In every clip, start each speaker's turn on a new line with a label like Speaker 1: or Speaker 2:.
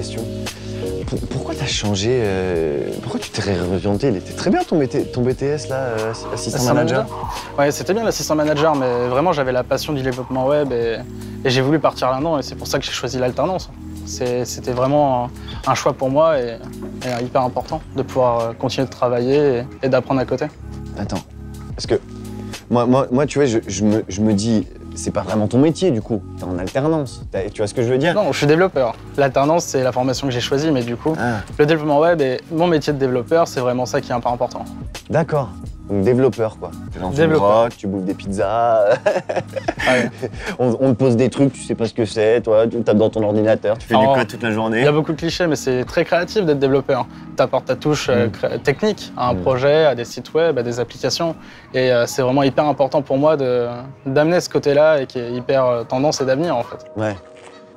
Speaker 1: question. Pourquoi t'as changé pourquoi tu t'es réorienté? Il était très bien ton BTS là, assistant manager.
Speaker 2: Ouais, c'était bien l'assistant manager, mais vraiment j'avais la passion du développement web et j'ai voulu partir là-dedans et c'est pour ça que j'ai choisi l'alternance. C'était vraiment un choix pour moi et hyper important de pouvoir continuer de travailler et d'apprendre à côté.
Speaker 1: Attends, parce que moi tu vois, je me dis, c'est pas vraiment ton métier du coup, t'es en alternance, tu vois ce que je veux dire?
Speaker 2: Non, je suis développeur. L'alternance, c'est la formation que j'ai choisie, mais du coup, le développement web et mon métier de développeur, c'est vraiment ça qui est un peu important.
Speaker 1: D'accord, donc développeur quoi. Genre, tu broques, tu bouffes des pizzas,
Speaker 2: Ouais.
Speaker 1: on te pose des trucs, tu sais pas ce que c'est, toi, tu tapes dans ton ordinateur, tu fais du code toute la journée.
Speaker 2: Il y a beaucoup de clichés, mais c'est très créatif d'être développeur. Tu apportes ta touche technique à un projet, à des sites web, à des applications. Et c'est vraiment hyper important pour moi d'amener ce côté-là et qui est hyper tendance et d'avenir en fait.
Speaker 1: Ouais.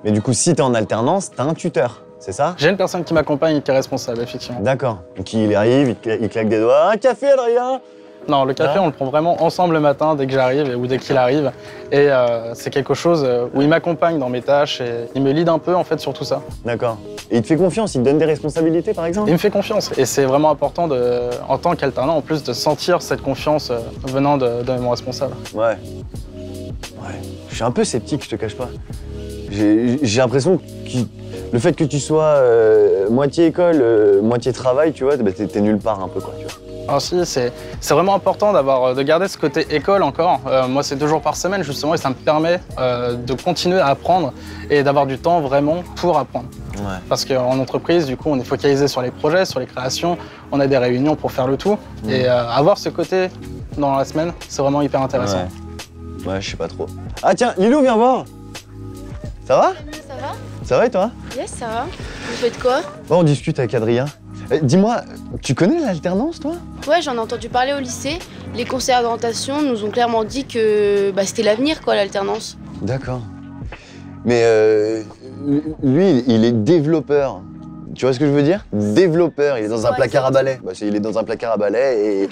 Speaker 1: Mais du coup, si t'es en alternance, t'as un tuteur, c'est ça?
Speaker 2: J'ai une personne qui m'accompagne et qui est responsable, effectivement.
Speaker 1: D'accord. Donc il arrive, il claque des doigts. Un café, Adrien?
Speaker 2: Non, le café, on le prend vraiment ensemble le matin dès que j'arrive ou dès qu'il arrive. Et c'est quelque chose où il m'accompagne dans mes tâches et il me lead un peu en fait sur tout ça.
Speaker 1: D'accord. Et il te fait confiance, il te donne des responsabilités par exemple?
Speaker 2: Il me fait confiance et c'est vraiment important en tant qu'alternant en plus de sentir cette confiance venant de mon responsable.
Speaker 1: Ouais. Ouais. Je suis un peu sceptique, je te cache pas. J'ai l'impression que le fait que tu sois moitié école, moitié travail, tu vois, bah, t'es nulle part un peu quoi, tu vois.
Speaker 2: Alors si, c'est vraiment important de garder ce côté école encore. Moi, c'est 2 jours par semaine justement et ça me permet de continuer à apprendre et d'avoir du temps vraiment pour apprendre.
Speaker 1: Ouais.
Speaker 2: Parce qu'en entreprise, du coup, on est focalisé sur les projets, sur les créations, on a des réunions pour faire le tout. Et avoir ce côté dans la semaine, c'est vraiment hyper intéressant.
Speaker 1: Ouais, je sais pas trop. Ah tiens, Lilou, viens voir. Ça va?
Speaker 3: Ça va?
Speaker 1: Ça va et toi?
Speaker 3: Yes, ça va. Vous faites quoi?
Speaker 1: Bon, on discute avec Adrien. Dis-moi, tu connais l'alternance, toi?
Speaker 3: Ouais, j'en ai entendu parler au lycée. Les conseillers d'orientation nous ont clairement dit que c'était l'avenir, quoi, l'alternance.
Speaker 1: D'accord. Mais lui, il est développeur. Tu vois ce que je veux dire? Développeur, il est dans un placard à balai. Bah, il est dans un placard à balai et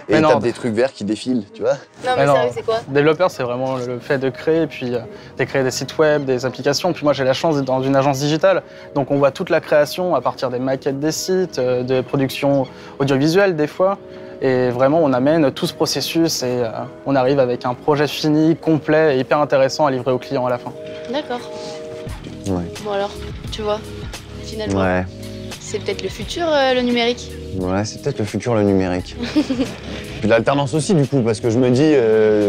Speaker 1: il tape des trucs verts qui défilent, tu vois?
Speaker 3: Non, mais sérieux, c'est quoi?
Speaker 2: Développeur, c'est vraiment le fait de créer, puis de créer des sites web, des applications. Puis moi, j'ai la chance d'être dans une agence digitale, donc on voit toute la création à partir des maquettes des sites, de production audiovisuelle des fois. Et vraiment, on amène tout ce processus et on arrive avec un projet fini, complet et hyper intéressant à livrer aux clients à la fin.
Speaker 3: D'accord.
Speaker 1: Ouais.
Speaker 3: Bon alors, tu vois, finalement,
Speaker 1: Ouais.
Speaker 3: c'est peut-être le futur, le numérique.
Speaker 1: Ouais, c'est peut-être le futur, le numérique. Puis l'alternance aussi, du coup, parce que je me dis,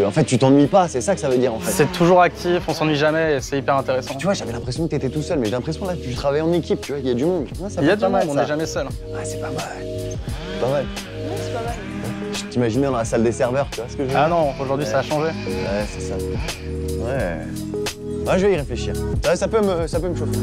Speaker 1: en fait, tu t'ennuies pas, c'est ça que ça veut dire, en fait.
Speaker 2: C'est toujours actif, on s'ennuie jamais et c'est hyper intéressant.
Speaker 1: Tu vois, j'avais l'impression que t'étais tout seul, mais j'ai l'impression là que tu travailles en équipe, tu vois, il y a du monde. Ouais, ça
Speaker 2: Il y a
Speaker 1: peut être
Speaker 2: du
Speaker 1: pas
Speaker 2: monde,
Speaker 1: mal,
Speaker 2: on
Speaker 1: ça.
Speaker 2: n'est jamais seul.
Speaker 1: Ouais, c'est pas mal. C'est pas mal.
Speaker 3: Ouais, c'est pas mal.
Speaker 1: Je t'imaginais dans la salle des serveurs, tu vois ce que je veux dire?
Speaker 2: Ah non, aujourd'hui ça a changé.
Speaker 1: Ouais, c'est ça. Ouais. Ouais, je vais y réfléchir. Ouais, ça peut me chauffer.